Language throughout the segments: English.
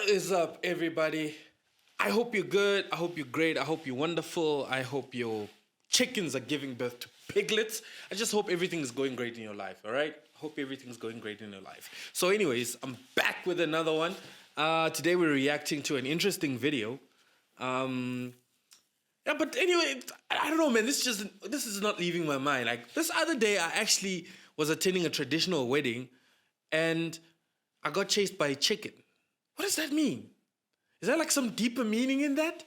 What is up, everybody? I hope you're good. I hope you're great. I hope you're wonderful. I hope your chickens are giving birth to piglets. I just hope everything is going great in your life, all right? Hope everything's going great in your life. So, anyways, I'm back with another one. Today, we're reacting to an interesting video. Yeah, but anyway, I don't know, man. This is not leaving my mind. Like this other day, I actually was attending a traditional wedding, and I got chased by a chicken. What does that mean? Is there like some deeper meaning in that?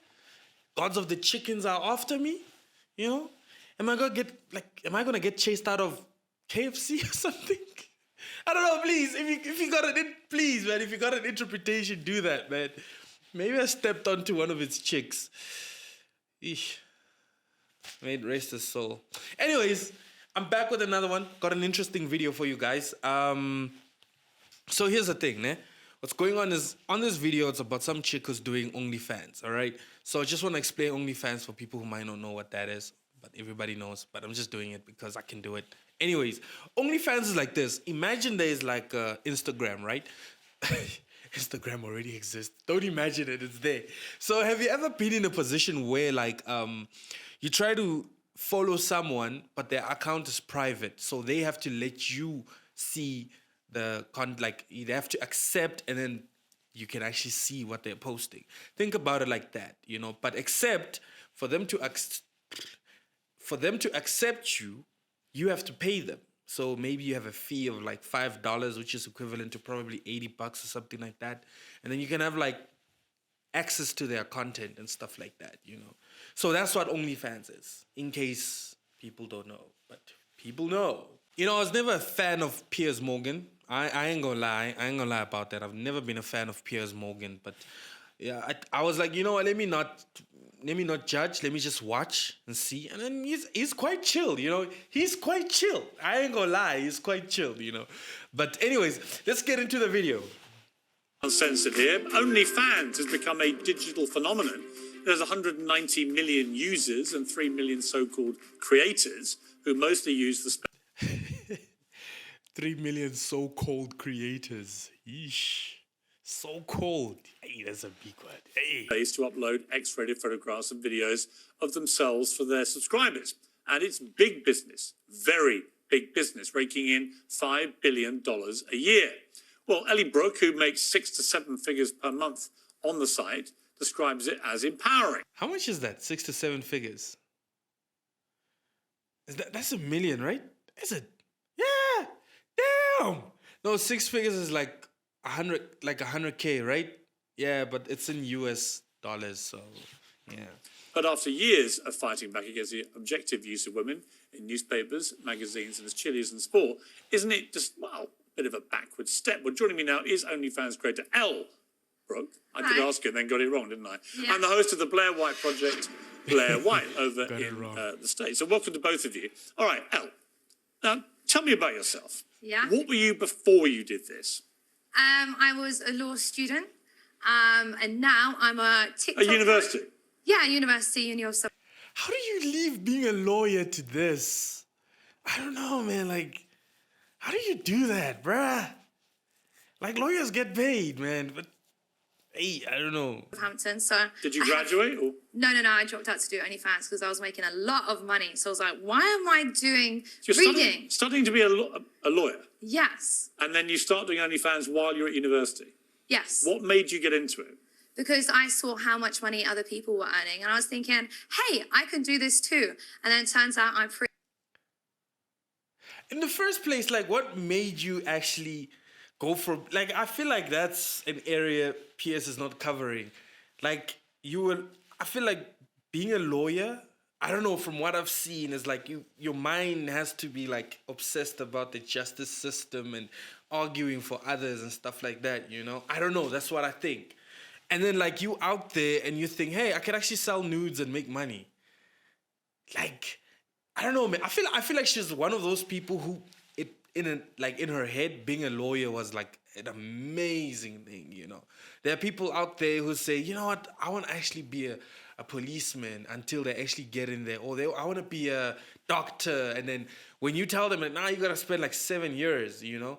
Gods of the chickens are after me? You know? Am I gonna get chased out of KFC or something? I don't know, please. If you got please, man, if you got an interpretation, do that, man. Maybe I stepped onto one of its chicks. Eesh. May it rest his soul. Anyways, I'm back with another one. Got an interesting video for you guys. So here's the thing, ne? What's going on is, on this video, it's about some chick who's doing Onlyfans, all right? So I just want to explain Onlyfans for people who might not know what that is, but everybody knows, but I'm just doing it because I can do it. Anyways, Onlyfans is like this. Imagine there's like Instagram, right? Instagram already exists. Don't imagine it, it's there. So have you ever been in a position where like you try to follow someone, but their account is private, so they have to let you see they have to accept, and then you can actually see what they're posting. Think about it like that, you know. But except for them to accept you, you have to pay them. So maybe you have a fee of like $5, which is equivalent to probably $80 or something like that. And then you can have like access to their content and stuff like that, you know. So that's what OnlyFans is, in case people don't know, but people know. You know, I was never a fan of Piers Morgan. I ain't gonna lie. I ain't gonna lie about that. I've never been a fan of Piers Morgan, but yeah, I was like, you know what? Let me not judge. Let me just watch and see. And then he's quite chill, you know. He's quite chill. I ain't gonna lie. He's quite chill, you know. But anyways, let's get into the video. Uncensored here. OnlyFans has become a digital phenomenon. There's 190 million users and 3 million so-called creators who mostly use the 3 million so-called creators. Yeesh. So-called. Hey, that's a big word. Hey. space to upload X-rated photographs and videos of themselves for their subscribers. And it's big business, very big business, raking in $5 billion a year. Well, Elle Brooke, who makes 6 to 7 figures per month on the site, describes it as empowering. How much is that? 6 to 7 figures. That's $1 million, right? Is it? Yeah. Damn. No, 6 figures is like 100K, right? Yeah, but it's in US dollars, so yeah. But after years of fighting back against the objective use of women in newspapers, magazines, and as chillies and sport, isn't it just, well, a bit of a backward step? Well, joining me now is OnlyFans creator Elle Brooke. I did ask you and then got it wrong, didn't I? Yeah. I'm the host of the Blair White Project, Blair White, over in the States. So welcome to both of you. All right, Elle, now tell me about yourself. Yeah. What were you before you did this? I was a law student, and now I'm a TikToker. At university? Yeah, Uni of Sub. How do you leave being a lawyer to this? I don't know, man. Like, how do you do that, bruh? Like, lawyers get paid, man. But, hey, I don't know. Hampton, so... Did you graduate? Or? No, I dropped out to do OnlyFans because I was making a lot of money. So I was like, why am I doing reading? Studying to be a lawyer? Yes. And then you start doing OnlyFans while you're at university? Yes. What made you get into it? Because I saw how much money other people were earning. And I was thinking, hey, I can do this too. And then it turns out I'm pretty... In the first place, like, what made you actually go for... Like, I feel like that's an area PS is not covering. Like, I feel like being a lawyer, I don't know, from what I've seen, is like your mind has to be like obsessed about the justice system and arguing for others and stuff like that, you know? I don't know, that's what I think. And then like you out there and you think, hey, I can actually sell nudes and make money. Like, I don't know, man. I feel like she's one of those people who in her head, being a lawyer was like an amazing thing, you know. There are people out there who say, you know what, I want to actually be a policeman until they actually get in there. Or I want to be a doctor. And then when you tell them that, now you got to spend like 7 years, you know.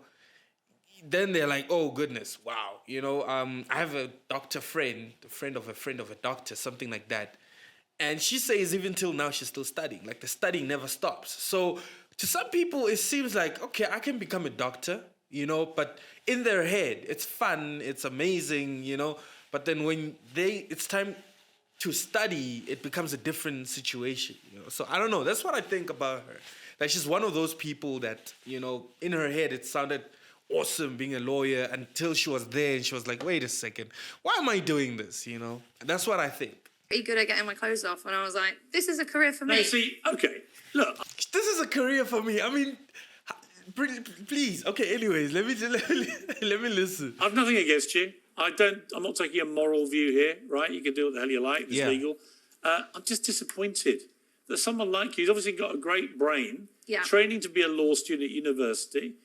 then they're like, oh goodness, wow, I have a doctor friend, a friend of a doctor, something like that. And she says even till now she's still studying. Like the studying never stops. So to some people it seems like, okay, I can become a doctor, but in their head it's fun, it's amazing, But then when it's time to study, it becomes a different situation, So I don't know. That's what I think about her. Like she's one of those people that, in her head it sounded awesome being a lawyer until she was there and she was like, wait a second, why am I doing this? That's what I think. Pretty good at getting my clothes off, and I was like, this is a career for me. No, see, okay, look. This is a career for me. I mean, please. Okay, anyways, let me listen. I've nothing against you. I'm not taking a moral view here, right? You can do what the hell you like. It's legal. I'm just disappointed that someone like you, who's obviously got a great brain, training to be a law student at university,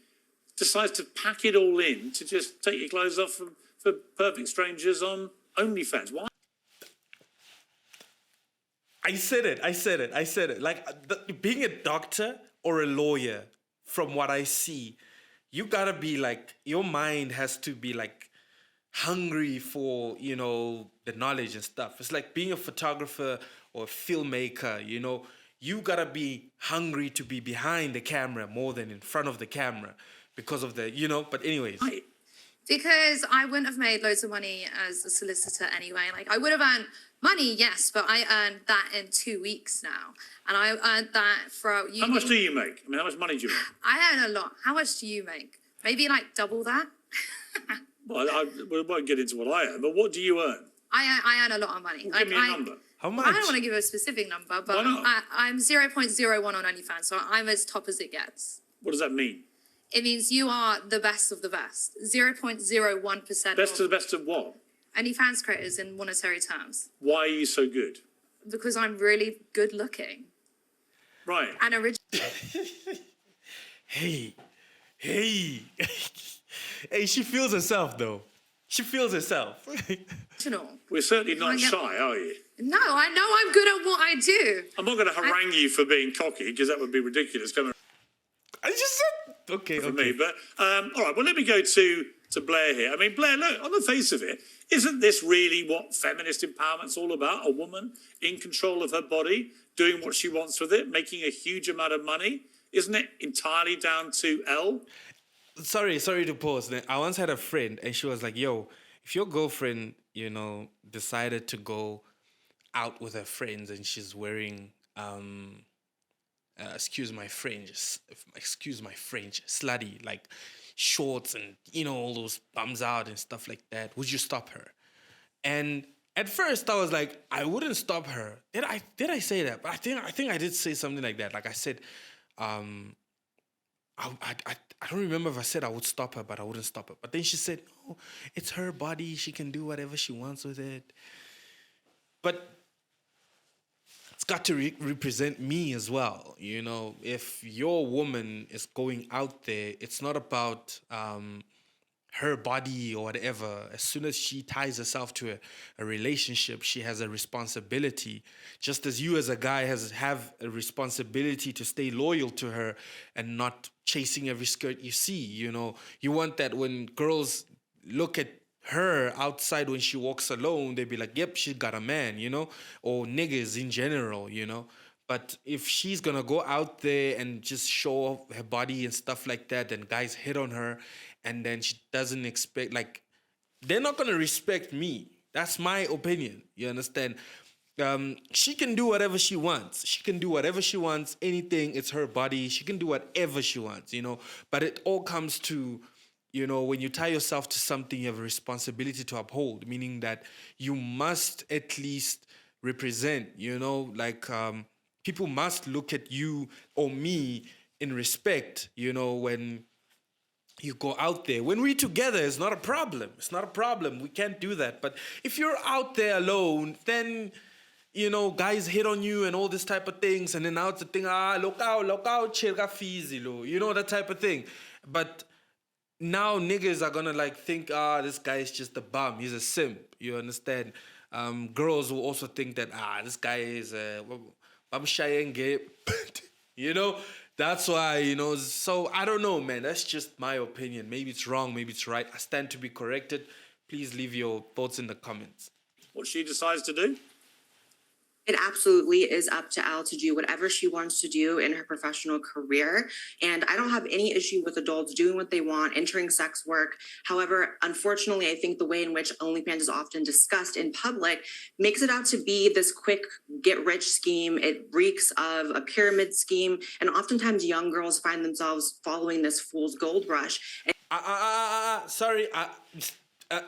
decides to pack it all in to just take your clothes off for perfect strangers on OnlyFans. Why? I said it. Like, being a doctor or a lawyer, from what I see, you gotta be like, your mind has to be like hungry for, the knowledge and stuff. It's like being a photographer or a filmmaker, you gotta be hungry to be behind the camera more than in front of the camera because of the, but anyways. Because I wouldn't have made loads of money as a solicitor anyway. Like, I would have earned money, yes, but I earned that in 2 weeks now. And I earned that throughout uni. How much do you make? I mean, how much money do you make? I earn a lot. How much do you make? Maybe like double that? Well, we won't get into what I earn, but what do you earn? I earn a lot of money. Well, give me a number. How much? I don't want to give a specific number, but I'm 0.01 on OnlyFans, so I'm as top as it gets. What does that mean? It means you are the best of the best. 0.01%. Best of the best of what? OnlyFans creators in monetary terms. Why are you so good? Because I'm really good looking. Right. And original. Hey. Hey, she feels herself though. She feels herself. We're certainly not shy, are you? No, I know I'm good at what I do. I'm not going to harangue you for being cocky, because that would be ridiculous coming I just said okay. me. But all right, well, let me go to Blair here. I mean, Blair, look, on the face of it, isn't this really what feminist empowerment's all about? A woman in control of her body, doing what she wants with it, making a huge amount of money. Isn't it entirely down to Elle? Sorry to pause. I once had a friend and she was like, yo, if your girlfriend, decided to go out with her friends and she's wearing, excuse my French, slutty, like shorts and, all those bums out and stuff like that, would you stop her? And at first I was like, I wouldn't stop her. Did I say that? But I think I did say something like that. Like I said, I don't remember if I said I would stop her, but I wouldn't stop her. But then she said, no, it's her body. She can do whatever she wants with it. But it's got to represent me as well. If your woman is going out there, it's not about her body or whatever. As soon as she ties herself to a relationship, she has a responsibility. Just as you as a guy have a responsibility to stay loyal to her and not chasing every skirt you see, You want that when girls look at her outside when she walks alone, they'd be like, yep, she got a man, Or niggas in general, But if she's gonna go out there and just show off her body and stuff like that, then guys hit on her, and then she doesn't expect, like, they're not gonna respect me. That's my opinion. You understand? She can do whatever she wants. Anything, it's her body. She can do whatever she wants, But it all comes to, when you tie yourself to something, you have a responsibility to uphold, meaning that you must at least represent, people must look at you or me in respect, when you go out there. When we're together, it's not a problem. We can't do that. But if you're out there alone, then, guys hit on you and all this type of things. And then now it's the thing, look out, chega Phizzy, that type of thing. But now niggas are going to think, this guy is just a bum. He's a simp. You understand? Girls will also think that, this guy is I'm shy and gay. That's why, you know, so I don't know, man. That's just my opinion. Maybe it's wrong, maybe it's right. I stand to be corrected. Please leave your thoughts in the comments. What she decides to do? It absolutely is up to Elle to do whatever she wants to do in her professional career. And I don't have any issue with adults doing what they want, entering sex work. However, unfortunately, I think the way in which OnlyFans is often discussed in public makes it out to be this quick get-rich scheme. It reeks of a pyramid scheme. And oftentimes young girls find themselves following this fool's gold rush. Sorry.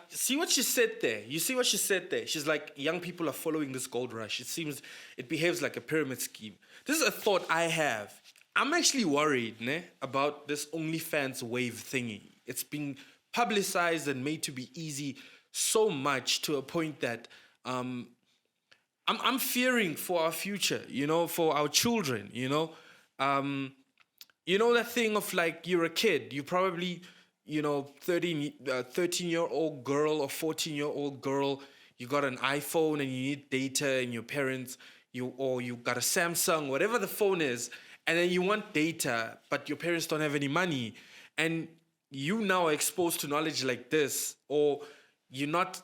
See what she said there? You see what she said there? She's like, young people are following this gold rush. It behaves like a pyramid scheme. This is a thought I have. I'm actually worried about this OnlyFans wave thingy. It's been publicized and made to be easy so much to a point that I'm fearing for our future, you know, for our children, you know. You know that thing of like, you're a kid, you probably... 13-year-old girl or 14-year-old girl, you got an iPhone and you need data, and your parents, you got a Samsung, whatever the phone is, and then you want data, but your parents don't have any money, and you now are exposed to knowledge like this, or you're not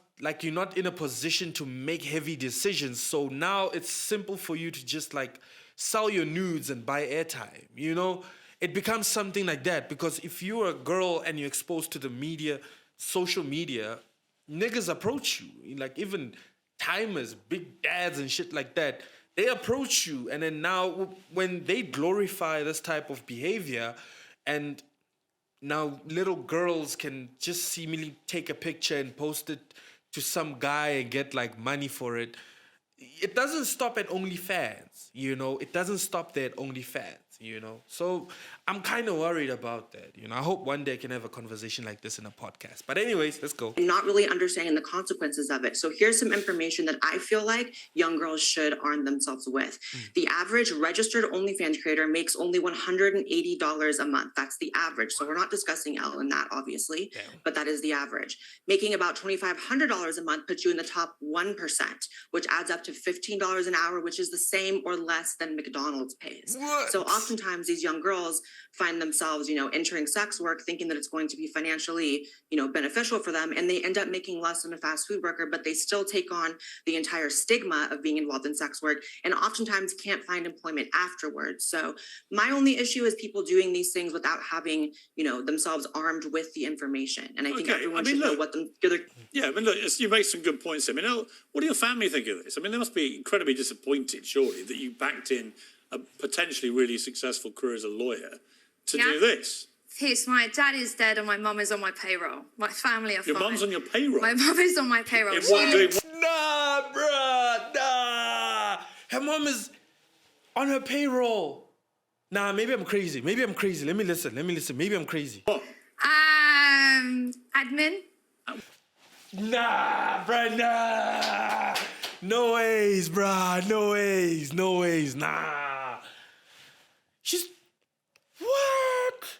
in a position to make heavy decisions. So now it's simple for you to just like sell your nudes and buy airtime, you know? It becomes something like that, because if you're a girl and you're exposed to the media, social media, niggas approach you. Like even timers, big dads and shit like that, they approach you. And then now when they glorify this type of behavior, and now little girls can just seemingly take a picture and post it to some guy and get like money for it. It doesn't stop at OnlyFans, you know? It doesn't stop there at OnlyFans, you know? So I'm kind of worried about that, you know? I hope one day I can have a conversation like this in a podcast. But anyways, let's go. And not really understanding the consequences of it. So here's some information that I feel like young girls should arm themselves with. The average registered OnlyFans creator makes only $180 a month. That's the average. So we're not discussing Elle in that, obviously, but that is the average. Making about $2,500 a month puts you in the top 1%, which adds up to $15 an hour, which is the same or less than McDonald's pays. What? So oftentimes these young girls find themselves, entering sex work thinking that it's going to be financially, beneficial for them. And they end up making less than a fast food worker, but they still take on the entire stigma of being involved in sex work and oftentimes can't find employment afterwards. So my only issue is people doing these things without having, themselves armed with the information. And I think everyone should know what them. Yeah, I mean, look, you make some good points. I mean, what do your family think of this? I mean, they must be incredibly disappointed, surely, that you backed in a potentially really successful career as a lawyer to do this. Yes, my dad is dead and my mum is on my payroll. My family are Your fine. mum's on your payroll? My mum is on my payroll. Nah, bruh, nah. Her mom is on her payroll. Nah, maybe I'm crazy. Let me listen. Maybe I'm crazy. What? Admin. Nah, bruh, nah. No ways, bruh. No ways. Nah. She's... What?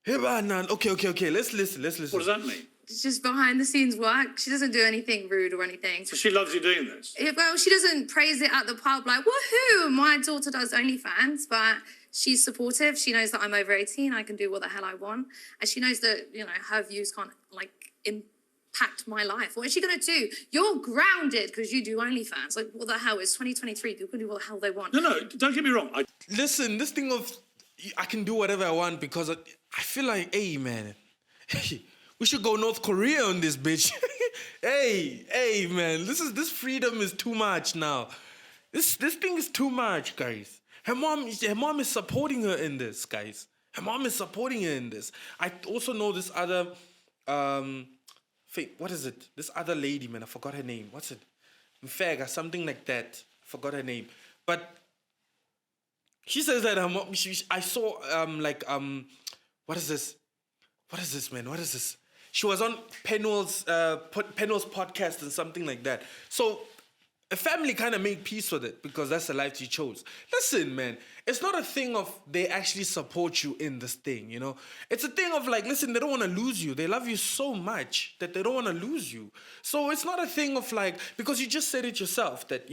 Hey, man. Okay. Let's listen. What does that mean? It's just behind the scenes work. She doesn't do anything rude or anything. So she loves you doing this? Yeah, well, she doesn't praise it at the pub like, woohoo, my daughter does OnlyFans, but she's supportive. She knows that I'm over 18. I can do what the hell I want. And she knows that, her views can't, impact my life. What is she going to do? You're grounded because you do OnlyFans. Like, what the hell? It's 2023. People can do what the hell they want. No, don't get me wrong. Listen, this thing of I can do whatever I want because I feel like, hey, man, we should go North Korea on this bitch. hey, man, this freedom is too much now. This thing is too much, guys. Her mom is supporting her in this, guys. Her mom is supporting her in this. I also know this other, what is it? This other lady, man, I forgot her name. What's it? Mfega, something like that. I forgot her name. But she says that her mom, I saw, what is this? What is this, man? What is this? She was on Penwell's podcast and something like that. So a family kind of made peace with it because that's the life she chose. Listen, man, it's not a thing of they actually support you in this thing, It's a thing of listen, they don't want to lose you. They love you so much that they don't want to lose you. So it's not a thing of because you just said it yourself that,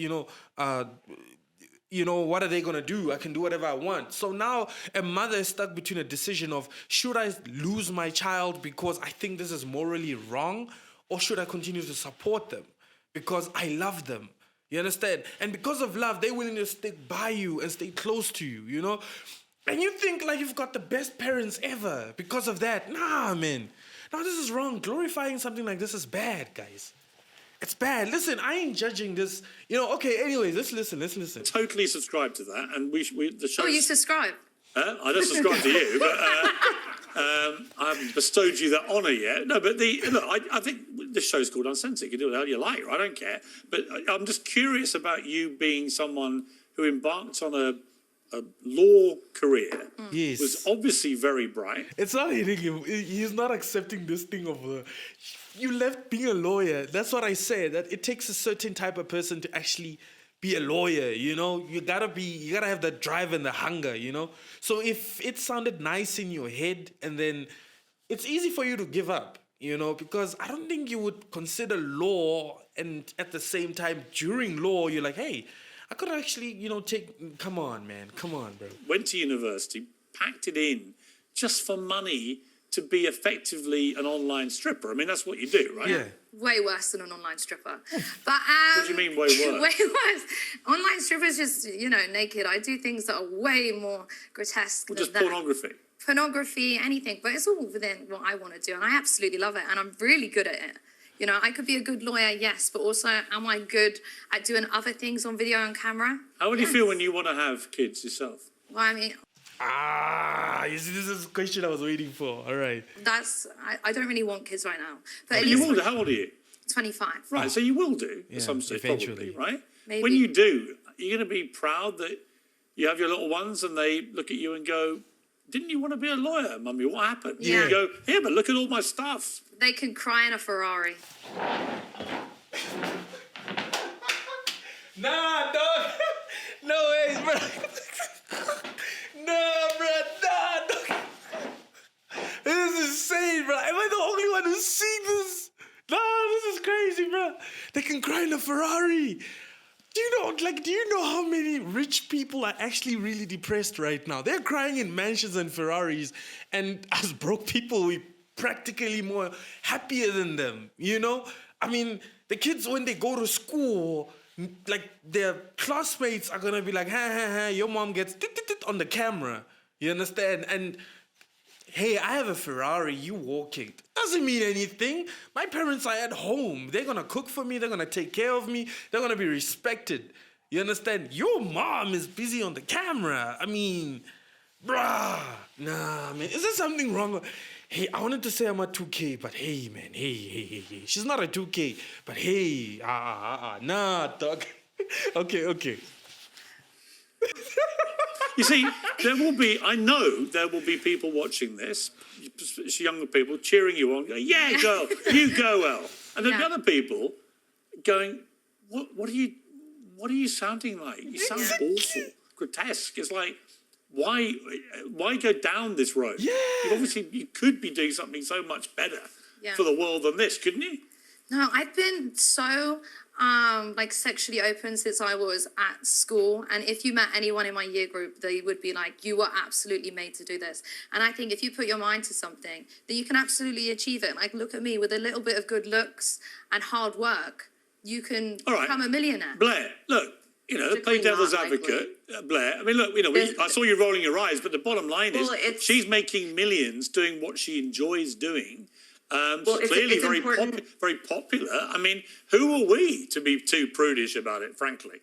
you know, what are they going to do? I can do whatever I want. So now a mother is stuck between a decision of, should I lose my child because I think this is morally wrong, or should I continue to support them because I love them? You understand? And because of love, they're willing to stick by you and stay close to you, you know? And you think like you've got the best parents ever because of that. Nah, man. No, this is wrong. Glorifying something like this is bad, guys. It's bad. Listen, I ain't judging this. You know, okay, anyways, let's listen. Totally subscribe to that, and the show. Oh, you subscribe? I don't subscribe to you, but I haven't bestowed you that honour yet. No, but I think the show's called Uncensored. You can do whatever you like. I don't care. But I'm just curious about you being someone who embarked on a law career. Yes. Was obviously very bright. It's not hitting him. He's not accepting this thing of you left being a lawyer. That's what I said. That it takes a certain type of person to actually be a lawyer. You know, you gotta have the drive and the hunger. You know. So if it sounded nice in your head, and then it's easy for you to give up. You know, because I don't think you would consider law, and at the same time during law, you're like, hey, I could actually, you know, come on, man. Come on, bro. Went to university, packed it in just for money to be effectively an online stripper. I mean, that's what you do, right? Yeah. Way worse than an online stripper. But What do you mean, way worse? Way worse. Online strippers just, you know, naked. I do things that are way more grotesque Well, than just that. pornography. Pornography, anything. But it's all within what I want to do, and I absolutely love it, and I'm really good at it. You know, I could be a good lawyer, yes, but also am I good at doing other things on video and camera? How would you feel when you want to have kids yourself? Well, I mean, You see, this is the question I was waiting for. All right. I don't really want kids right now. But at You least will do. How old are you? 25. Right, so you will do Yeah, at some stage, eventually. probably, right? Maybe. When you do, you're going to be proud that you have your little ones and they look at you and go, didn't you want to be a lawyer, Mummy? What happened? Yeah. You go, here, but look at all my stuff. They can cry in a Ferrari. Nah, dog. No way, bro. No, bro. Nah, dog. This is insane, bro. Am I the only one who's seen this? Nah, this is crazy, bro. They can cry in a Ferrari. Do you know how many rich people are actually really depressed right now? They're crying in mansions and Ferraris, and as broke people, we practically more happier than them, you know? I mean, the kids, when they go to school, like their classmates are gonna be like, ha, your mom gets on the camera, you understand? And hey, I have a Ferrari, you walking. Doesn't mean anything. My parents are at home. They're gonna cook for me, they're gonna take care of me, they're gonna be respected. You understand? Your mom is busy on the camera. I mean, bruh, nah, man. Is there something wrong? Hey, I wanted to say I'm a 2K, but hey, man, hey. She's not a 2K, but hey, nah, dog. Okay. You see, I know there will be people watching this, younger people cheering you on, going, yeah, girl, you go, Elle. And there'll be other people going, what are you sounding like? You sound awful, grotesque. It's like, why go down this road? Yeah. You could be doing something so much better for the world than this, couldn't you? No, I've been so sexually open since I was at school, and if you met anyone in my year group, they would be like, you were absolutely made to do this. And I think if you put your mind to something, then you can absolutely achieve it. Like, look at me, with a little bit of good looks and hard work, you can become a millionaire. Blair, look, play devil's advocate. Blair, I mean, look, I saw you rolling your eyes, but the bottom line is she's making millions doing what she enjoys doing. She's clearly very popular. I mean, who are we to be too prudish about it, frankly?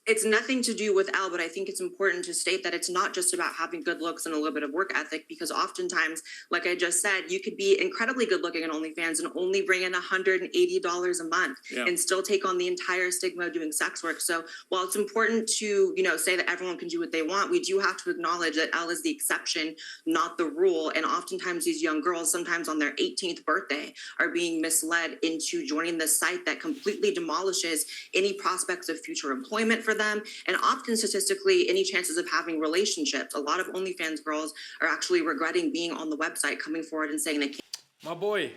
It's nothing to do with Elle, but I think it's important to state that it's not just about having good looks and a little bit of work ethic, because oftentimes, like I just said, you could be incredibly good looking on OnlyFans and only bring in $180 a month and still take on the entire stigma of doing sex work. So while it's important to, say that everyone can do what they want, we do have to acknowledge that Elle is the exception, not the rule. And oftentimes these young girls, sometimes on their 18th birthday, are being misled into joining this site that completely demolishes any prospects of future employment for them, and often statistically any chances of having relationships. A lot of OnlyFans girls are actually regretting being on the website, coming forward and saying they can't. My boy,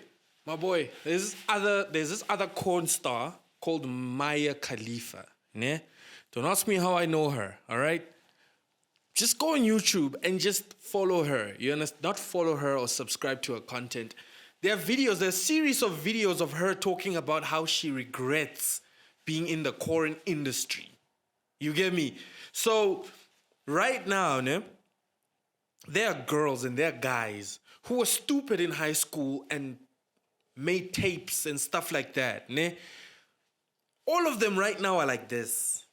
there's this other corn star called Maya Khalifa, ne? Don't ask me how I know her, all right? Just go on YouTube and just follow her. You understand? Not follow her or subscribe to her content. There are videos, there's a series of videos of her talking about how she regrets being in the corn industry. You get me? So right now, ne, there are girls and there are guys who were stupid in high school and made tapes and stuff like that. Ne? All of them right now are like this.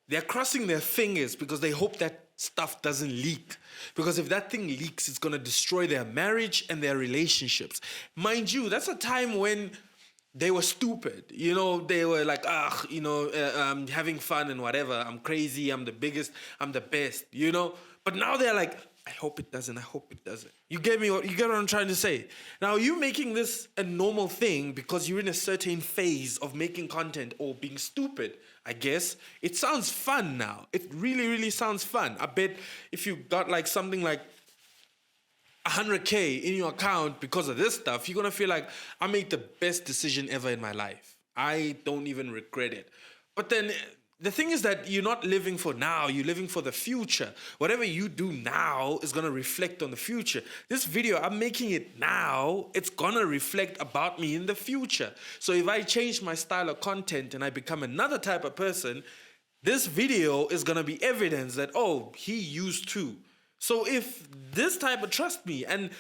They're crossing their fingers because they hope that stuff doesn't leak. Because if that thing leaks, it's going to destroy their marriage and their relationships. Mind you, that's a time when they were stupid. You know, they were like, I'm having fun and whatever. I'm crazy. I'm the biggest. I'm the best, you know. But now they're like, I hope it doesn't. I hope it doesn't. You get me? You get what I'm trying to say? Now, you making this a normal thing because you're in a certain phase of making content or being stupid, I guess. It sounds fun now. It really, really sounds fun. I bet if you got like something like 100K in your account because of this stuff, you're going to feel like, I made the best decision ever in my life. I don't even regret it. But then the thing is that you're not living for now, you're living for the future. Whatever you do now is gonna reflect on the future. This video, I'm making it now, it's gonna reflect about me in the future. So if I change my style of content and I become another type of person, this video is gonna be evidence that, oh, he used to. So if this type of, trust me, and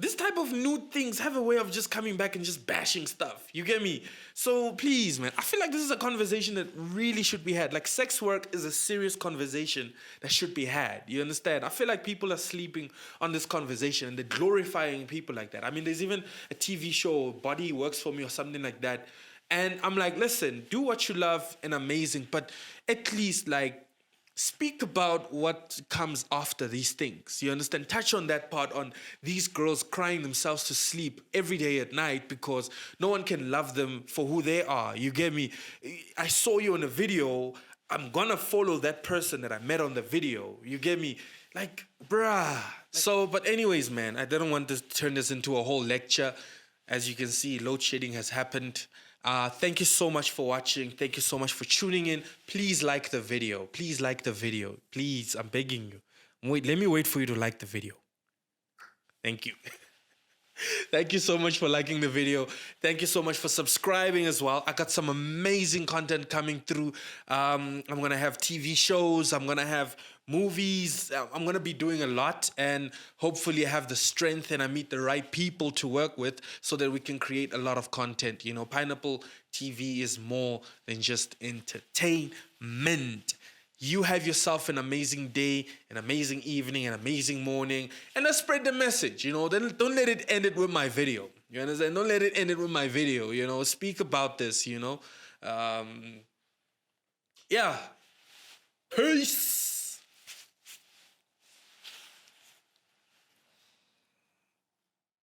this type of new things have a way of just coming back and just bashing stuff. You get me? So please, man, I feel like this is a conversation that really should be had. Like, sex work is a serious conversation that should be had. You understand? I feel like people are sleeping on this conversation and they're glorifying people like that. I mean, there's even a TV show, Body Works For Me or something like that. And I'm like, listen, do what you love and amazing, but at least like, speak about what comes after these things. You understand? Touch on that part, on these girls crying themselves to sleep every day at night because no one can love them for who they are. You get me? I saw you in a video. I'm gonna follow that person that I met on the video. You get me? Like, bruh. So, but anyways, man, I didn't want to turn this into a whole lecture. As you can see, load shedding has happened. Thank you so much for watching. Thank you so much for tuning in. Please like the video. Please like the video. Please, I'm begging you. Wait, let me wait for you to like the video. Thank you. Thank you so much for liking the video. Thank you so much for subscribing as well. I got some amazing content coming through. I'm going to have TV shows. I'm going to have movies. I'm going to be doing a lot, and hopefully I have the strength and I meet the right people to work with so that we can create a lot of content. You know, Pineapple TV is more than just entertainment. You have yourself an amazing day, an amazing evening, an amazing morning, and let's spread the message, you know. Then don't let it end it with my video. You understand? Don't let it end it with my video, you know. Speak about this, you know. Yeah. Peace.